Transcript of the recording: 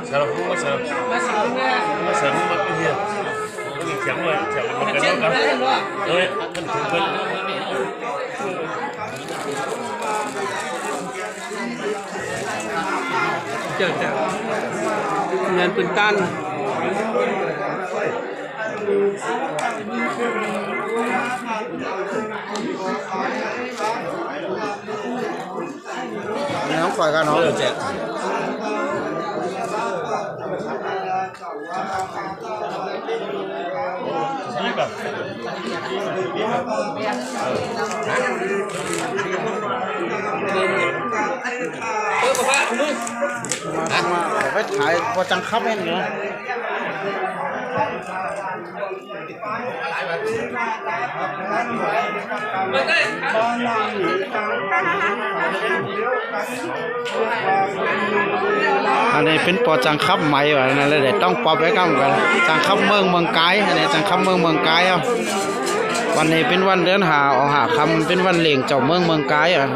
Sarap mo, masarap. Masarap mo magpahir. Siyang mo, siyang mo magkano ka. Okay, magtungkol. Chờ ngân bình tan không phải cả nó được chết mà phải thải qua trăng khắp em nữaอันนี้เป็นปอจังคับใหม่ว่ะนั่นเลยเดี๋ยวต้องปอบไว้กันกันจังคับเมืองไกด์อันนี้จังคับเมืองไกด์อ่ะวันนี้เป็นวันเดือนหาคำเป็นวันเลี้ยงเจ้าเมืองไกด์อ่ะ